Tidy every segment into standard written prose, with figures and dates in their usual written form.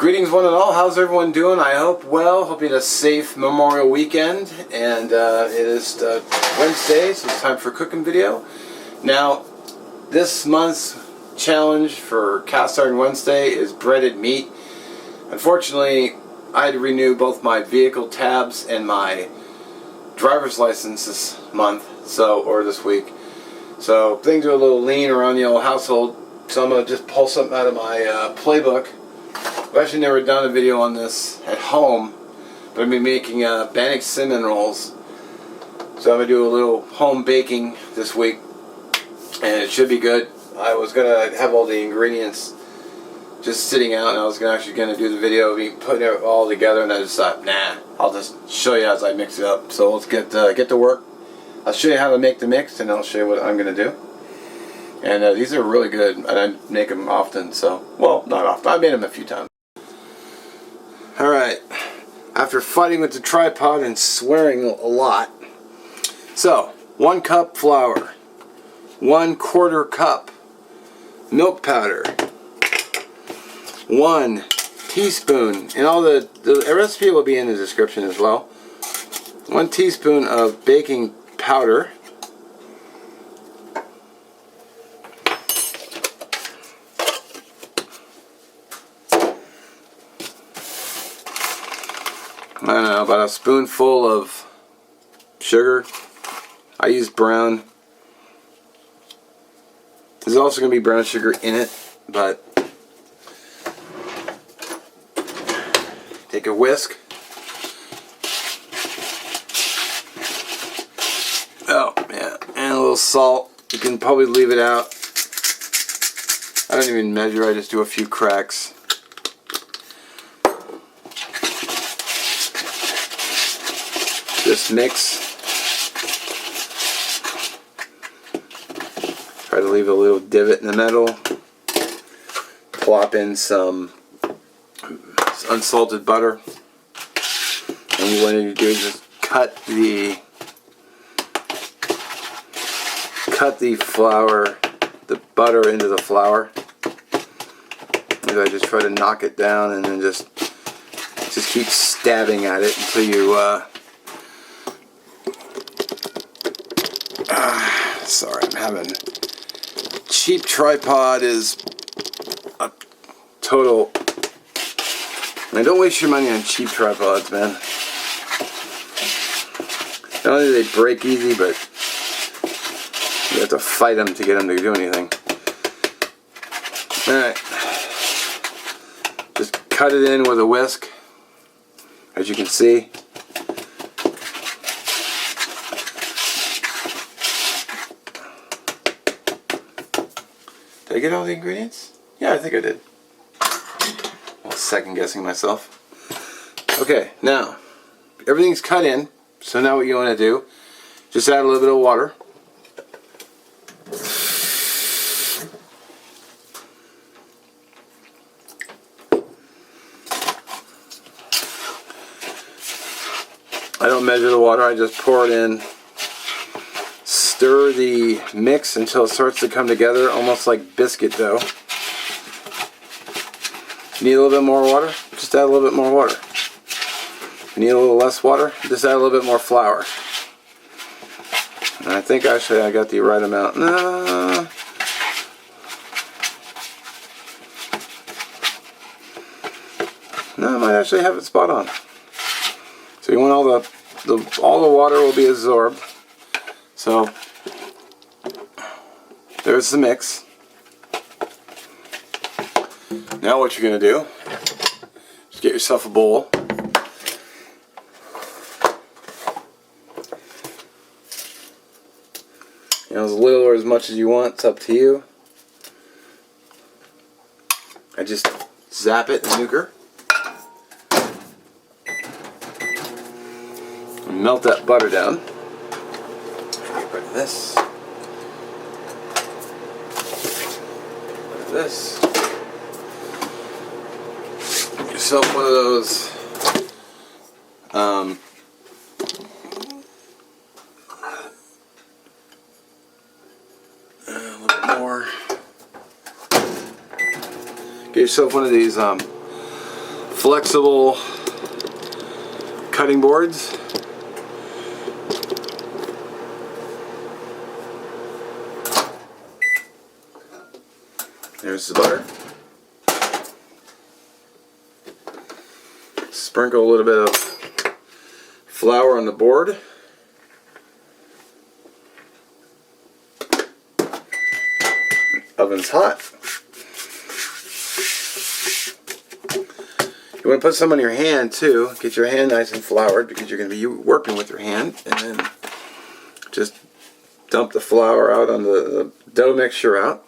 Greetings one and all, how's everyone doing? I hope well, hope you had a safe Memorial weekend, and it is Wednesday, so it's time for a cooking video. Now, this month's challenge for Cast Iron Wednesday is breaded meat. Unfortunately, I had to renew both my vehicle tabs and my driver's license this month, or this week. So things are a little lean around the old household, so I'm going to just pull something out of my playbook. I've actually never done a video on this at home, but I'm going to be making Bannock cinnamon rolls. So I'm going to do a little home baking this week, and it should be good. I was going to have all the ingredients just sitting out, and I was actually going to do the video of me putting it all together, and I just thought, nah, I'll just show you as I mix it up. So let's get to work. I'll show you how to make the mix, and I'll show you what I'm going to do. And these are really good, and I make them often, so, well, not often. I made them a few times. Alright, after fighting with the tripod and swearing a lot, so 1 cup flour, 1/4 cup milk powder, 1 teaspoon, and all the recipe will be in the description as well, 1 teaspoon of baking powder, I don't know, about a spoonful of sugar. I use brown. There's also going to be brown sugar in it, but take a whisk. Oh, yeah, and a little salt. You can probably leave it out. I don't even measure, I just do a few cracks. Just mix. Try to leave a little divot in the middle. Plop in some unsalted butter. And what you do is just cut the flour, the butter into the flour. And I just try to knock it down, and then just keep stabbing at it until you sorry, I'm having cheap tripod is a total. Man, don't waste your money on cheap tripods, man. Not only do they break easy, but you have to fight them to get them to do anything. Alright, just cut it in with a whisk, as you can see. Did I get all the ingredients? Yeah, I think I did. I was second guessing myself. Okay, now everything's cut in, so now what you want to do, just add a little bit of water. I don't measure the water, I just pour it in. Stir the mix until it starts to come together, almost like biscuit dough. You need a little bit more water? Just add a little bit more water. You need a little less water? Just add a little bit more flour. And I think actually I got the right amount. No, I might actually have it spot on. So you want all the water will be absorbed. So there's the mix. Now what you're going to do is get yourself a bowl. You know, as little or as much as you want, it's up to you. I just zap it in nuker. And melt that butter down. Get rid of this. This. Get yourself one of those a little bit more. Get yourself one of these flexible cutting boards. There's the butter. Sprinkle a little bit of flour on the board. Oven's hot. You want to put some on your hand too. Get your hand nice and floured because you're going to be working with your hand. And then just dump the flour out on the dough mixture out.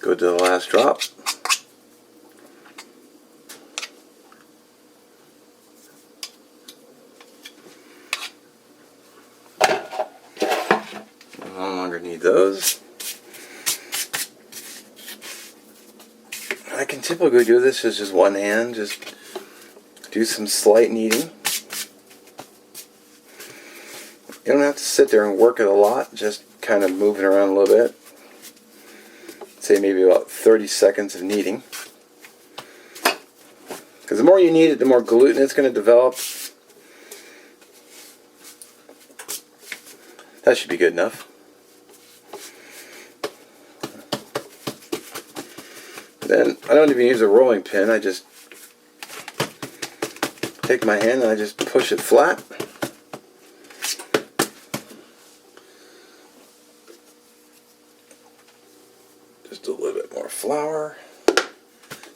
Go to the last drop. No longer need those. I can typically do this with just one hand, just do some slight kneading. You don't have to sit there and work it a lot, just kind of moving around a little bit. Say maybe about 30 seconds of kneading. Because the more you knead it, the more gluten it's going to develop. That should be good enough. Then I don't even use a rolling pin. I just take my hand and I just push it flat. Just a little bit more flour,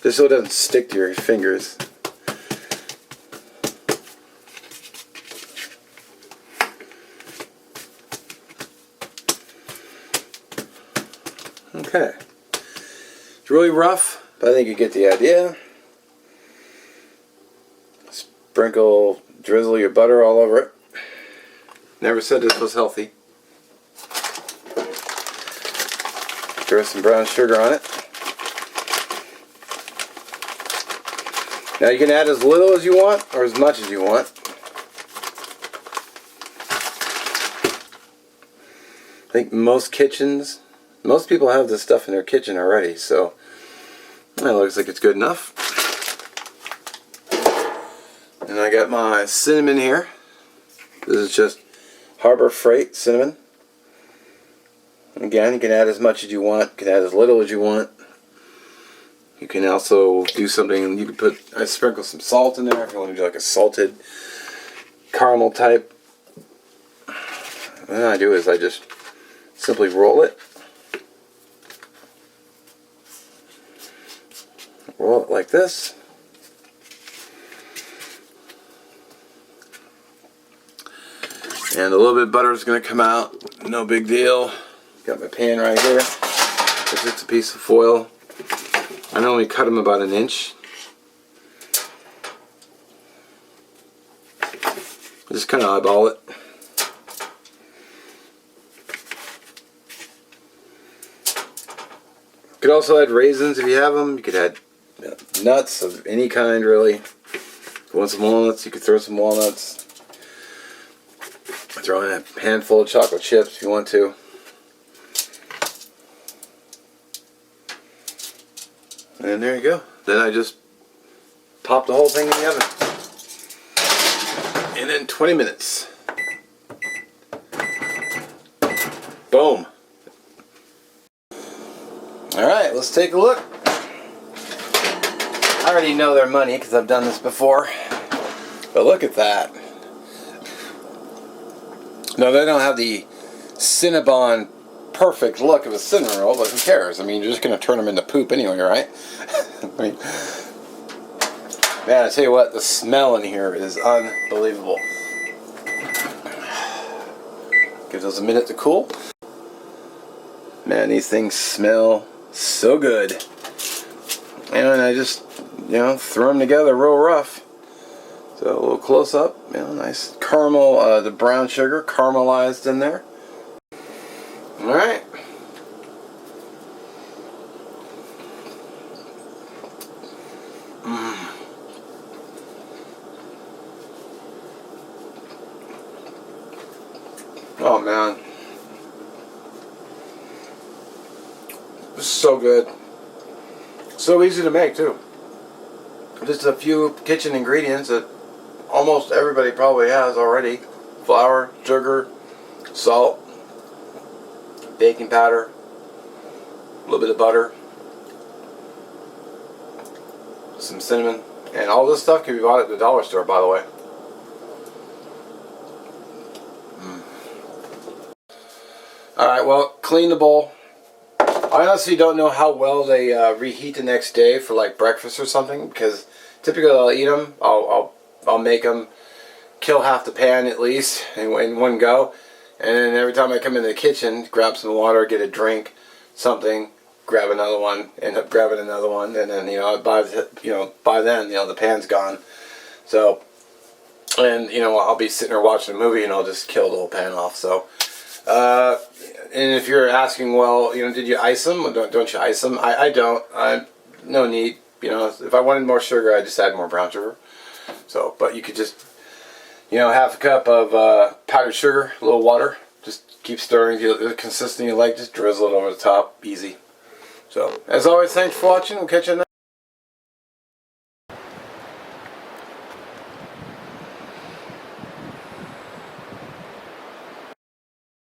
just so it doesn't stick to your fingers. Okay, it's really rough, but I think you get the idea. Sprinkle, drizzle your butter all over it. Never said this was healthy. Throw some brown sugar on it. Now you can add as little as you want or as much as you want. I think most people have this stuff in their kitchen already, so that looks like it's good enough. And I got my cinnamon here. This is just Harbor Freight cinnamon. Again, you can add as much as you want, you can add as little as you want. You can also do something, you can I sprinkle some salt in there if you want to do like a salted caramel type. And what I do is I just simply roll it. Roll it like this. And a little bit of butter is going to come out, no big deal. Got my pan right here. It's just a piece of foil. I normally cut them about 1 inch. Just kind of eyeball it. You could also add raisins if you have them. You could add nuts of any kind, really. If you want some walnuts, you could throw some walnuts. Throw in a handful of chocolate chips if you want to. And there you go. Then I just pop the whole thing in the oven. And in 20 minutes. Boom. Alright, let's take a look. I already know their money because I've done this before. But look at that. No, they don't have the Cinnabon perfect look of a cinnamon roll, but who cares? I mean, you're just going to turn them into poop anyway, right? I mean, man, I tell you what, the smell in here is unbelievable. Give those a minute to cool. Man, these things smell so good. And I just, throw them together real rough. So a little close up, nice caramel, the brown sugar caramelized in there. Alright. Oh man. This is so good. So easy to make too. Just a few kitchen ingredients that almost everybody probably has already. Flour, sugar, salt, baking powder, a little bit of butter, some cinnamon, and all this stuff can be bought at the dollar store, by the way. Alright, well, clean the bowl. I honestly don't know how well they reheat the next day for like breakfast or something, because typically I'll eat them. I'll make them, kill half the pan at least in one go, and then every time I come into the kitchen, grab some water, get a drink, something, grab another one, end up grabbing another one, and then by then the pan's gone. So, and I'll be sitting there watching a movie and I'll just kill the whole pan off. So. And if you're asking, well, did you ice them? Don't you ice them? I don't. No need. If I wanted more sugar, I just add more brown sugar. So, but you could just, half a cup of powdered sugar, a little water. Just keep stirring. The consistency you like, just drizzle it over the top. Easy. So, as always, thanks for watching. We'll catch you next.